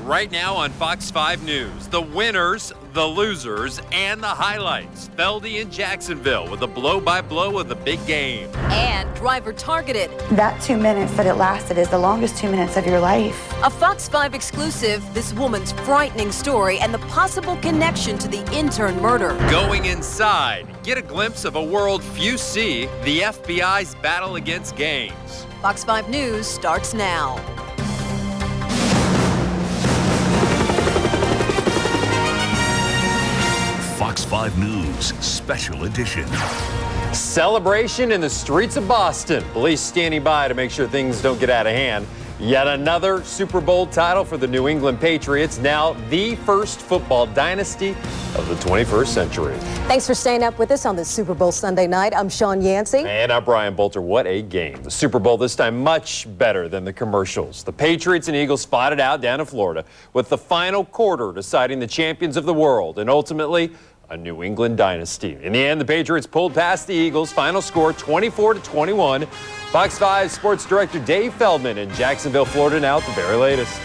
right now on Fox 5 News. The winners, the losers, and the highlights. Feldy in Jacksonville with a blow-by-blow of the big game. And driver targeted. That 2 minutes that it lasted is the longest 2 minutes of your life. A Fox 5 exclusive, this woman's frightening story and the possible connection to the intern murder. Going inside, get a glimpse of a world few see, the FBI's battle against gangs. Fox 5 News starts now. Fox 5 News Special Edition. Celebration in the streets of Boston. Police standing by to make sure things don't get out of hand. Yet another Super Bowl title for the New England Patriots, now the first football dynasty of the 21st century. Thanks for staying up with us on this Super Bowl Sunday night. I'm Sean Yancey. And I'm Brian Bolter. What a game. The Super Bowl this time much better than the commercials. The Patriots and Eagles fought it out down in Florida with the final quarter deciding the champions of the world and ultimately a New England dynasty. In the end, the Patriots pulled past the Eagles. Final score 24-21. Fox 5 Sports Director Dave Feldman in Jacksonville, Florida now at the very latest.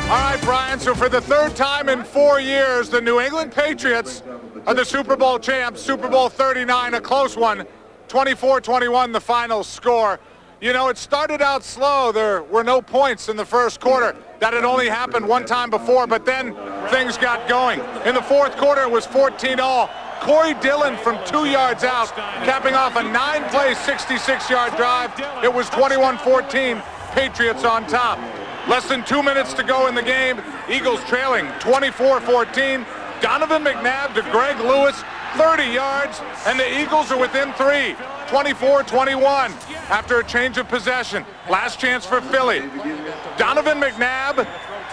All right, Brian, so for the third time in 4 years, the New England Patriots are the Super Bowl champs. Super Bowl 39, a close one. 24-21, the final score. You know, it started out slow. There were no points in the first quarter. That had only happened one time before, but then things got going. In the fourth quarter, it was 14-all. Corey Dillon from 2 yards out, capping off a 9-play, 66-yard drive. It was 21-14, Patriots on top. Less than 2 minutes to go in the game. Eagles trailing 24-14. Donovan McNabb to Greg Lewis, 30 yards, and the Eagles are within 3, 24-21 after a change of possession. Last chance for Philly. Donovan McNabb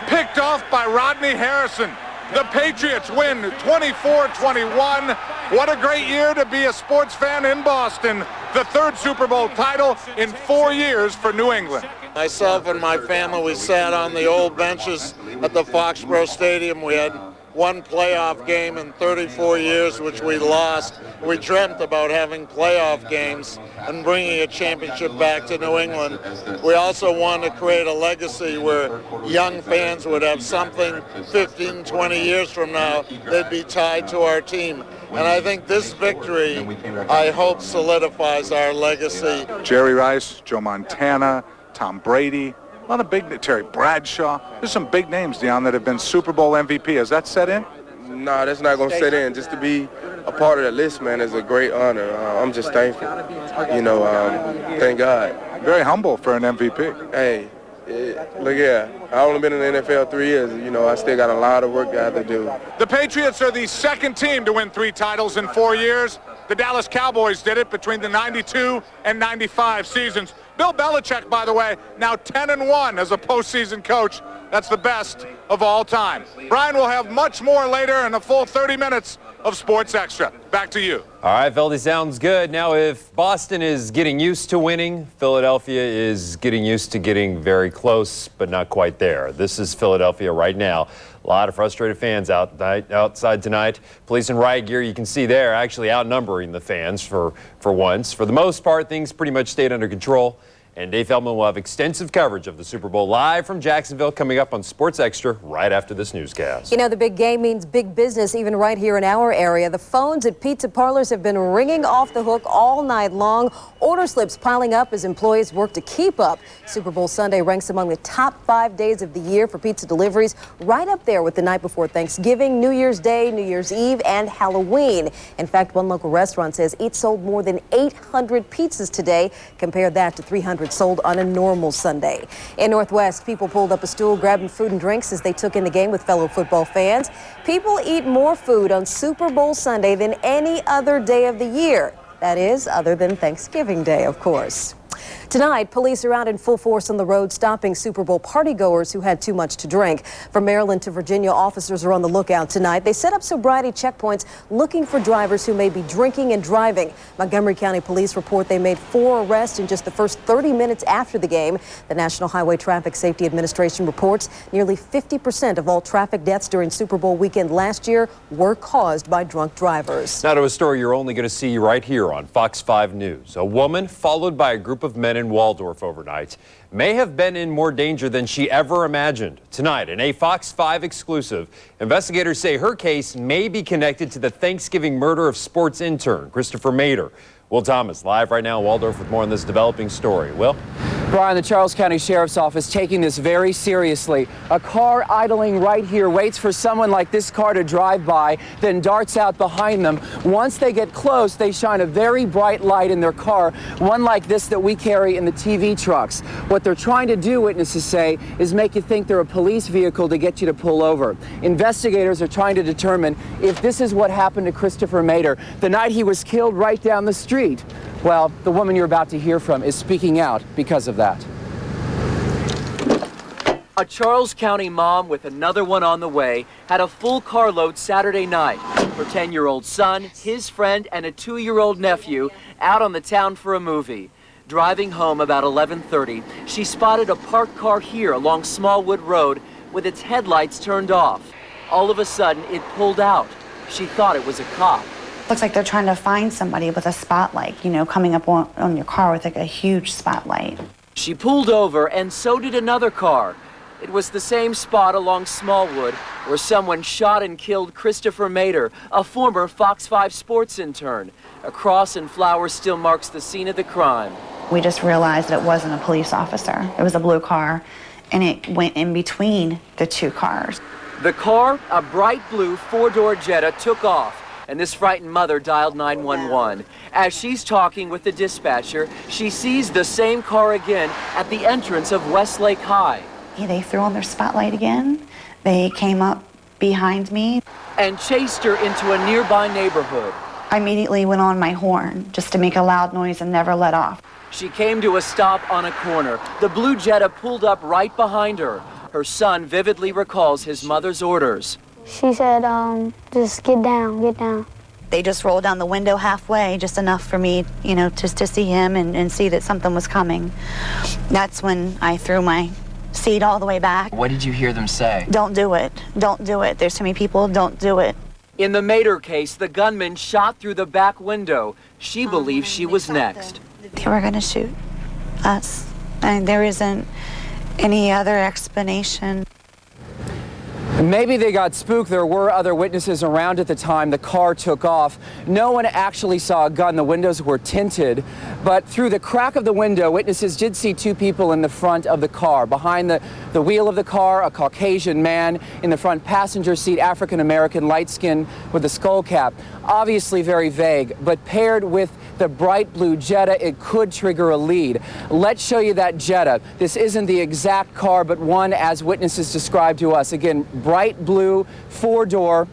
picked off by Rodney Harrison. The Patriots win 24-21. What a great year to be a sports fan in Boston. The third Super Bowl title in 4 years for New England. Myself and my family, we sat on the old benches at the Foxborough Stadium. We had one playoff game in 34 years, which we lost. We dreamt about having playoff games and bringing a championship back to New England. We also wanted to create a legacy where young fans would have something 15, 20 years from now, they'd be tied to our team. And I think this victory, I hope, solidifies our legacy. Jerry Rice, Joe Montana, Tom Brady, a lot of big, Terry Bradshaw. There's some big names, Deion, that have been Super Bowl MVP. Has that set in? No, that's not going to set in. Just to be a part of the list, man, is a great honor. I'm just thankful. You know, thank God. Very humble for an MVP. Hey, look here. I've only been in the NFL 3 years. You know, I still got a lot of work I have to do. The Patriots are the second team to win 3 titles in 4 years. The Dallas Cowboys did it between the 92 and 95 seasons. Bill Belichick, by the way, now 10-1 as a postseason coach. That's the best of all time. Brian will have much more later in a full 30 minutes of Sports Extra. Back to you. All right, Feldy, sounds good. Now, if Boston is getting used to winning, Philadelphia is getting used to getting very close, but not quite there. This is Philadelphia right now. A lot of frustrated fans outside tonight. Police in riot gear, you can see there, actually outnumbering the fans for once. For the most part, things pretty much stayed under control. And Dave Feldman will have extensive coverage of the Super Bowl live from Jacksonville coming up on Sports Extra right after this newscast. You know, the big game means big business even right here in our area. The phones at pizza parlors have been ringing off the hook all night long. Order slips piling up as employees work to keep up. Super Bowl Sunday ranks among the top 5 days of the year for pizza deliveries, right up there with the night before Thanksgiving, New Year's Day, New Year's Eve, and Halloween. In fact, one local restaurant says it sold more than 800 pizzas today. Compare that to 300 sold on a normal Sunday. In Northwest, people pulled up a stool grabbing food and drinks as they took in the game with fellow football fans. People eat more food on Super Bowl Sunday than any other day of the year. That is, other than Thanksgiving Day, of course. Tonight, police are out in full force on the road stopping Super Bowl partygoers who had too much to drink. From Maryland to Virginia, officers are on the lookout tonight. They set up sobriety checkpoints looking for drivers who may be drinking and driving. Montgomery County Police report they made 4 arrests in just the first 30 minutes after the game. The National Highway Traffic Safety Administration reports nearly 50% of all traffic deaths during Super Bowl weekend last year were caused by drunk drivers. Now to a story you're only going to see right here on Fox 5 News. A woman followed by a group of men in Waldorf overnight may have been in more danger than she ever imagined. Tonight, in a Fox 5 exclusive, investigators say her case may be connected to the Thanksgiving murder of sports intern Christopher Mader. Will Thomas live right now in Waldorf with more on this developing story. Will? Brian, the Charles County Sheriff's Office taking this very seriously. A car idling right here waits for someone like this car to drive by, then darts out behind them. Once they get close, they shine a very bright light in their car, one like this that we carry in the TV trucks. What they're trying to do, witnesses say, is make you think they're a police vehicle to get you to pull over. Investigators are trying to determine if this is what happened to Christopher Mader the night he was killed right down the street. Well, the woman you're about to hear from is speaking out because of that. A Charles County mom with another one on the way had a full carload Saturday night. Her 10-year-old son, his friend, and a 2-year-old nephew out on the town for a movie. Driving home about 11:30, she spotted a parked car here along Smallwood Road with its headlights turned off. All of a sudden, it pulled out. She thought it was a cop. Looks like they're trying to find somebody with a spotlight, you know, coming up on your car with like a huge spotlight. She pulled over, and so did another car. It was the same spot along Smallwood where someone shot and killed Christopher Mader, a former Fox 5 sports intern. A cross and flowers still marks the scene of the crime. We just realized that it wasn't a police officer. It was a blue car, and it went in between the two cars. The car, a bright blue 4-door Jetta, took off, and this frightened mother dialed 911. As she's talking with the dispatcher, she sees the same car again at the entrance of Westlake High. They threw on their spotlight again. They came up behind me and chased her into a nearby neighborhood. I immediately went on my horn just to make a loud noise and never let off. She came to a stop on a corner. The blue Jetta pulled up right behind her. Her son vividly recalls his mother's orders. She said, just get down, get down. They just rolled down the window halfway, just enough for me, you know, just to see him and see that something was coming. That's when I threw my seat all the way back. What did you hear them say? Don't do it. Don't do it. There's too many people. Don't do it. In the Mader case, the gunman shot through the back window. She believes she was next. They were going to shoot us. And there isn't any other explanation. Maybe they got spooked. There were other witnesses around at the time the car took off. No one actually saw a gun. The windows were tinted. But through the crack of the window, witnesses did see two people in the front of the car. Behind the wheel of the car, a Caucasian man. In the front passenger seat, African-American, light-skinned with a skull cap. Obviously very vague, but paired with the bright blue Jetta, it could trigger a lead. Let's show you that Jetta. This isn't the exact car, but one as witnesses described to us. Again, bright blue, 4-door,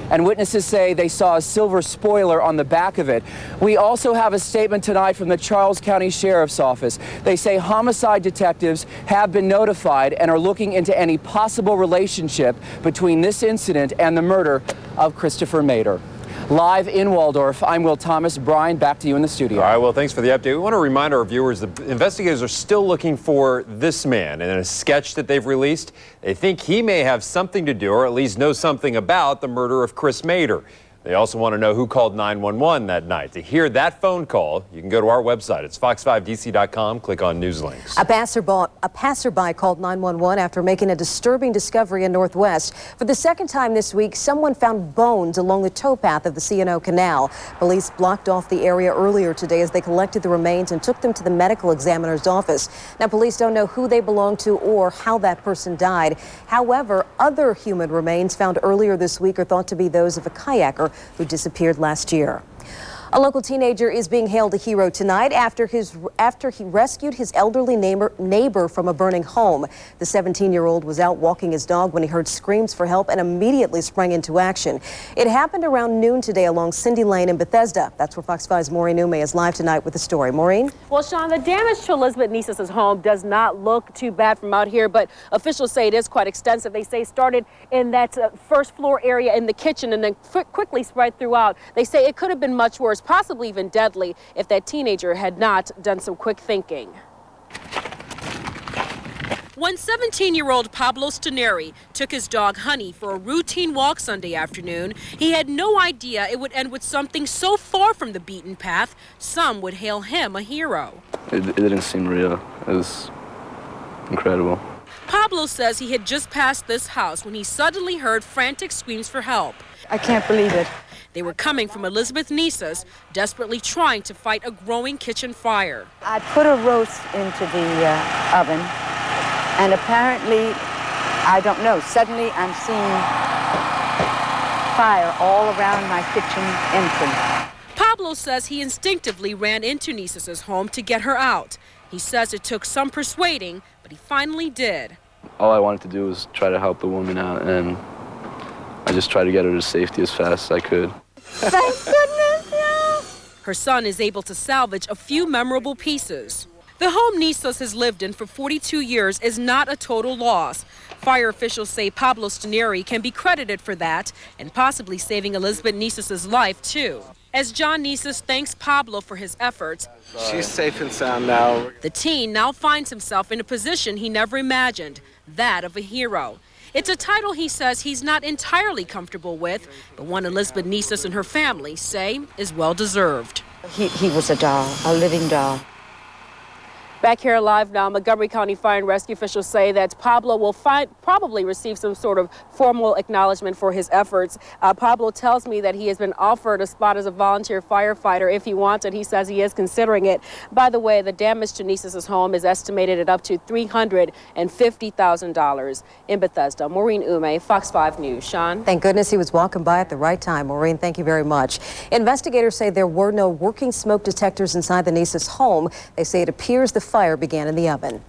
and witnesses say they saw a silver spoiler on the back of it. We also have a statement tonight from the Charles County Sheriff's Office. They say homicide detectives have been notified and are looking into any possible relationship between this incident and the murder of Christopher Mader. Live in Waldorf, I'm Will Thomas. Brian, back to you in the studio. All right, well, thanks for the update. We want to remind our viewers that investigators are still looking for this man. And in a sketch that they've released, they think he may have something to do, or at least know something about, the murder of Chris Mader. They also want to know who called 911 that night. To hear that phone call, you can go to our website. It's fox5dc.com. Click on News Links. A passerby called 911 after making a disturbing discovery in Northwest. For the second time this week, someone found bones along the towpath of the C&O Canal. Police blocked off the area earlier today as they collected the remains and took them to the medical examiner's office. Now, police don't know who they belong to or how that person died. However, other human remains found earlier this week are thought to be those of a kayaker who disappeared last year. A local teenager is being hailed a hero tonight after he rescued his elderly neighbor from a burning home. The 17-year-old was out walking his dog when he heard screams for help and immediately sprang into action. It happened around noon today along Cindy Lane in Bethesda. That's where Fox 5's Maureen Ume is live tonight with the story. Maureen? Well, Sean, the damage to Elizabeth Nisas' home does not look too bad from out here, but officials say it is quite extensive. They say started in that first floor area in the kitchen and then quickly spread throughout. They say it could have been much worse, possibly even deadly, if that teenager had not done some quick thinking. When 17-year-old Pablo Staneri took his dog Honey for a routine walk Sunday afternoon, he had no idea it would end with something so far from the beaten path, some would hail him a hero. It didn't seem real. It was incredible. Pablo says he had just passed this house when he suddenly heard frantic screams for help. I can't believe it. They were coming from Elizabeth Nisas, desperately trying to fight a growing kitchen fire. I put a roast into the oven, and apparently, I don't know, suddenly I'm seeing fire all around my kitchen entrance. Pablo says he instinctively ran into Nisas' home to get her out. He says it took some persuading, but he finally did. All I wanted to do was try to help the woman out, and I just tried to get her to safety as fast as I could. Thank goodness, yeah. Her son is able to salvage a few memorable pieces. The home Nisas has lived in for 42 years is not a total loss. Fire officials say Pablo Staneri can be credited for that and possibly saving Elizabeth Nisas' life, too. As John Nisas thanks Pablo for his efforts, she's safe and sound now. The teen now finds himself in a position he never imagined, that of a hero. It's a title he says he's not entirely comfortable with, but one Elizabeth Nisas and her family say is well-deserved. He was a doll, a living doll. Back here live now, Montgomery County Fire and Rescue officials say that Pablo will probably receive some sort of formal acknowledgement for his efforts. Pablo tells me that he has been offered a spot as a volunteer firefighter if he wants it. He says he is considering it. By the way, the damage to Nisas' home is estimated at up to $350,000. In Bethesda, Maureen Ume, Fox 5 News. Sean? Thank goodness he was walking by at the right time. Maureen, thank you very much. Investigators say there were no working smoke detectors inside the Nisas home. They say it appears the fire began in the oven.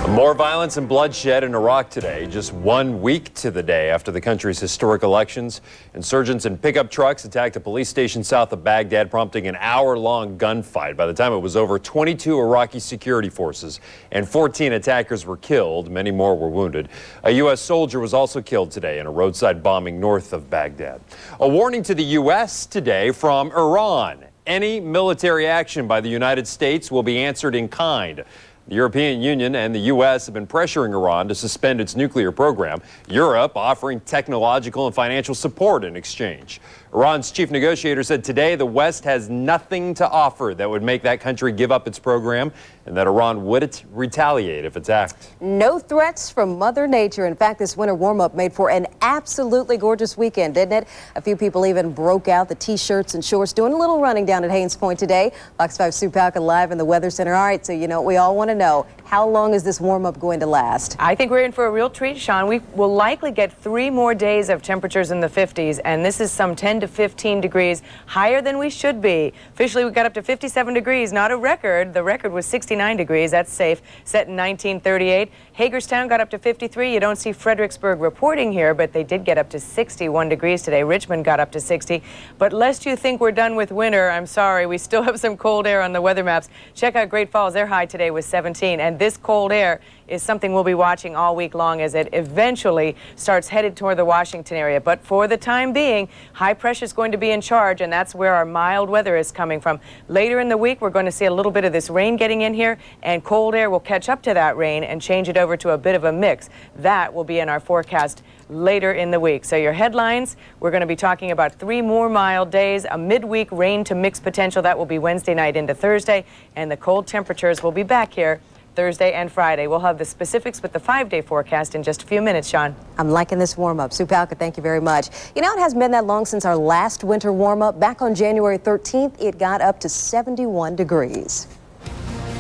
More violence and bloodshed in Iraq today, just 1 week to the day after the country's historic elections. Insurgents in pickup trucks attacked a police station south of Baghdad, prompting an hour-long gunfight. By the time it was over, 22 Iraqi security forces and 14 attackers were killed. Many more were wounded. A U.S. soldier was also killed today in a roadside bombing north of Baghdad. A warning to the U.S. today from Iran. Any military action by the United States will be answered in kind. The European Union and the U.S. have been pressuring Iran to suspend its nuclear program, Europe offering technological and financial support in exchange. Iran's chief negotiator said today the West has nothing to offer that would make that country give up its program and that Iran would retaliate if attacked. No threats from Mother Nature. In fact, this winter warm-up made for an absolutely gorgeous weekend, didn't it? A few people even broke out the T-shirts and shorts, doing a little running down at Haynes Point today. Fox 5 Sue Palka live in the Weather Center. All right, so you know what we all want to know. How long is this warm-up going to last? I think we're in for a real treat, Sean. We will likely get 3 more days of temperatures in the 50s, and this is some 10 to 15 degrees higher than we should be. Officially, we got up to 57 degrees, not a record. The record was 69 degrees. That's safe, set in 1938. Hagerstown got up to 53. You don't see Fredericksburg reporting here, but they did get up to 61 degrees today. Richmond got up to 60. But lest you think we're done with winter, I'm sorry, we still have some cold air on the weather maps. Check out Great Falls. Their high today was 17, and this cold air is something we'll be watching all week long as it eventually starts headed toward the Washington area. But for the time being, high pressure is going to be in charge, and that's where our mild weather is coming from. Later in the week, we're going to see a little bit of this rain getting in here, and cold air will catch up to that rain and change it over to a bit of a mix. That will be in our forecast later in the week. So your headlines, we're going to be talking about 3 more mild days, a midweek rain to mix potential. That will be Wednesday night into Thursday, and the cold temperatures will be back here Thursday and Friday. We'll have the specifics with the 5-day forecast in just a few minutes, Sean. I'm liking this warm-up. Sue Palka, thank you very much. You know, it hasn't been that long since our last winter warm-up. Back on January 13th, it got up to 71 degrees.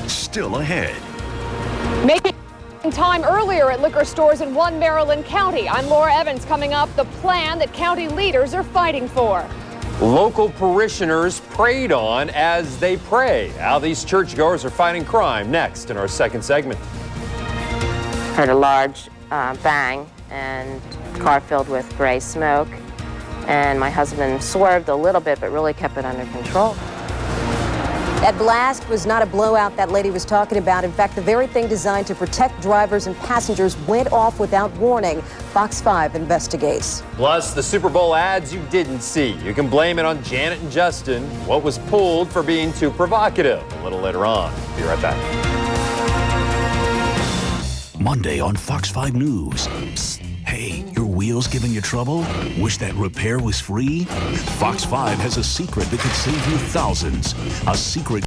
Still ahead. Making time earlier at liquor stores in one Maryland county. I'm Laura Evans. Coming up, the plan that county leaders are fighting for. Local parishioners preyed on as they pray. How these churchgoers are fighting crime next in our second segment. Heard a large bang and car filled with gray smoke, and my husband swerved a little bit but really kept it under control. That blast was not a blowout that lady was talking about. In fact, the very thing designed to protect drivers and passengers went off without warning. Fox 5 investigates. Plus, the Super Bowl ads you didn't see. You can blame it on Janet and Justin. What was pulled for being too provocative? A little later on. Be right back. Monday on Fox 5 News. Psst. Hey, your wheels giving you trouble? Wish that repair was free? Fox 5 has a secret that could save you thousands. A secret